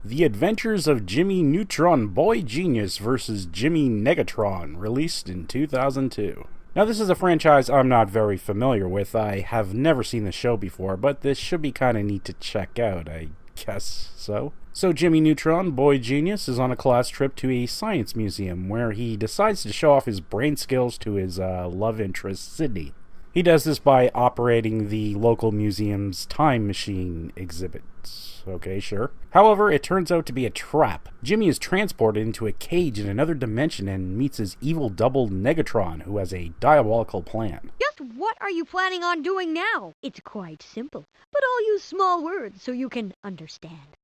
The Adventures of Jimmy Neutron, Boy Genius vs. Jimmy Negatron, released in 2002. Now, this is a franchise I'm not very familiar with. I have never seen the show before, but this should be kind of neat to check out, I guess so. So Jimmy Neutron, Boy Genius, is on a class trip to a science museum where he decides to show off his brain skills to his love interest, Sydney. He does this by operating the local museum's time machine exhibit. Okay, sure. However, it turns out to be a trap. Jimmy is transported into a cage in another dimension and meets his evil double Negatron, who has a diabolical plan. Just what are you planning on doing now? It's quite simple, but I'll use small words so you can understand.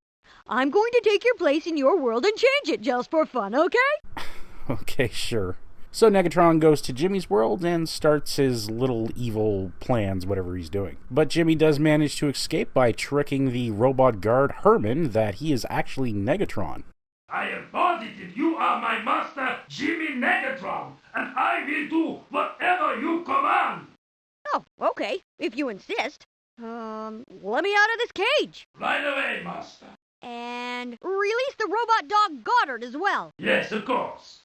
I'm going to take your place in your world and change it just for fun, okay? Okay, sure. So Negatron goes to Jimmy's world and starts his little evil plans, whatever he's doing. But Jimmy does manage to escape by tricking the robot guard Herman that he is actually Negatron. I am positive you are my master, Jimmy Negatron, and I will do whatever you command. Oh, okay, if you insist. Let me out of this cage. Right away, master. And release the robot dog Goddard as well. Yes, of course.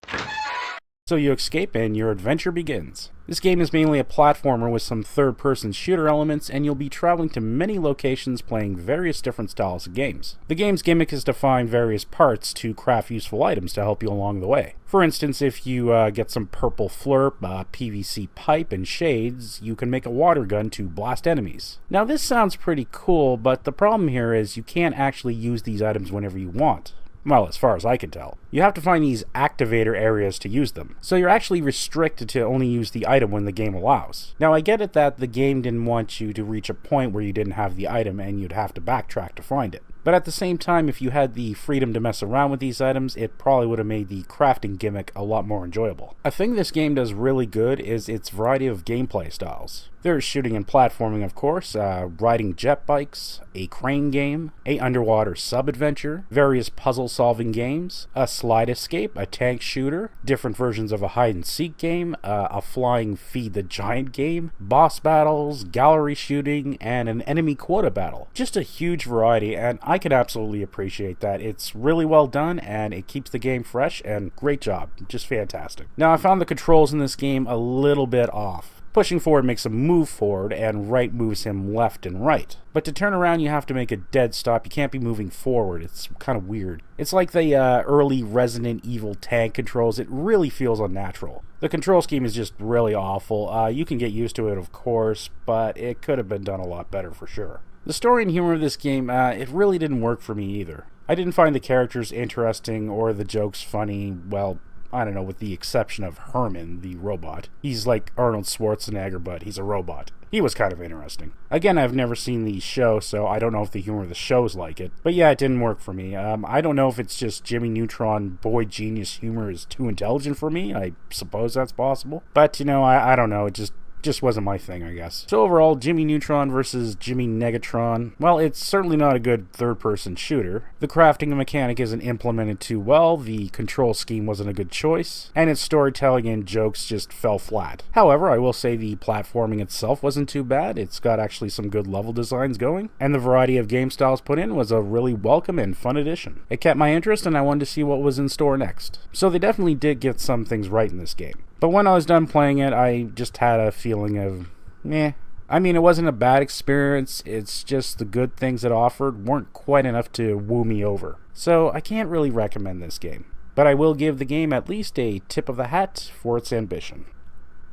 So you escape and your adventure begins. This game is mainly a platformer with some third-person shooter elements, and you'll be traveling to many locations playing various different styles of games. The game's gimmick is to find various parts to craft useful items to help you along the way. For instance, if you get some purple flurp, PVC pipe, and shades, you can make a water gun to blast enemies. Now this sounds pretty cool, but the problem here is you can't actually use these items whenever you want. Well, as far as I can tell. You have to find these activator areas to use them. So you're actually restricted to only use the item when the game allows. Now, I get it that the game didn't want you to reach a point where you didn't have the item and you'd have to backtrack to find it. But at the same time, if you had the freedom to mess around with these items, it probably would have made the crafting gimmick a lot more enjoyable. A thing this game does really good is its variety of gameplay styles. There's shooting and platforming, of course, riding jet bikes, a crane game, a underwater sub-adventure, various puzzle-solving games, a slide escape, a tank shooter, different versions of a hide-and-seek game, a flying feed-the-giant game, boss battles, gallery shooting, and an enemy quota battle. Just a huge variety, and I can absolutely appreciate that. It's really well done, and it keeps the game fresh, and great job. Just fantastic. Now, I found the controls in this game a little bit off. Pushing forward makes him move forward, and right moves him left and right. But to turn around, you have to make a dead stop. You can't be moving forward. It's kind of weird. It's like the early Resident Evil tank controls. It really feels unnatural. The control scheme is just really awful. You can get used to it, of course, but it could have been done a lot better for sure. The story and humor of this game, it really didn't work for me either. I didn't find the characters interesting or the jokes funny. Well, I don't know, with the exception of Herman, the robot. He's like Arnold Schwarzenegger, but he's a robot. He was kind of interesting. Again, I've never seen the show, so I don't know if the humor of the show's like it. But yeah, it didn't work for me. I don't know if it's just Jimmy Neutron Boy Genius humor is too intelligent for me. I suppose that's possible. But, you know, I don't know. It just wasn't my thing, I guess. So overall, Jimmy Neutron versus Jimmy Negatron, well, it's certainly not a good third-person shooter. The crafting mechanic isn't implemented too well, the control scheme wasn't a good choice, and its storytelling and jokes just fell flat. However, I will say the platforming itself wasn't too bad. It's got actually some good level designs going, and the variety of game styles put in was a really welcome and fun addition. It kept my interest, and I wanted to see what was in store next. So they definitely did get some things right in this game. But when I was done playing it, I just had a feeling of, meh. I mean, it wasn't a bad experience, it's just the good things it offered weren't quite enough to woo me over. So I can't really recommend this game. But I will give the game at least a tip of the hat for its ambition.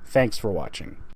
Thanks for watching.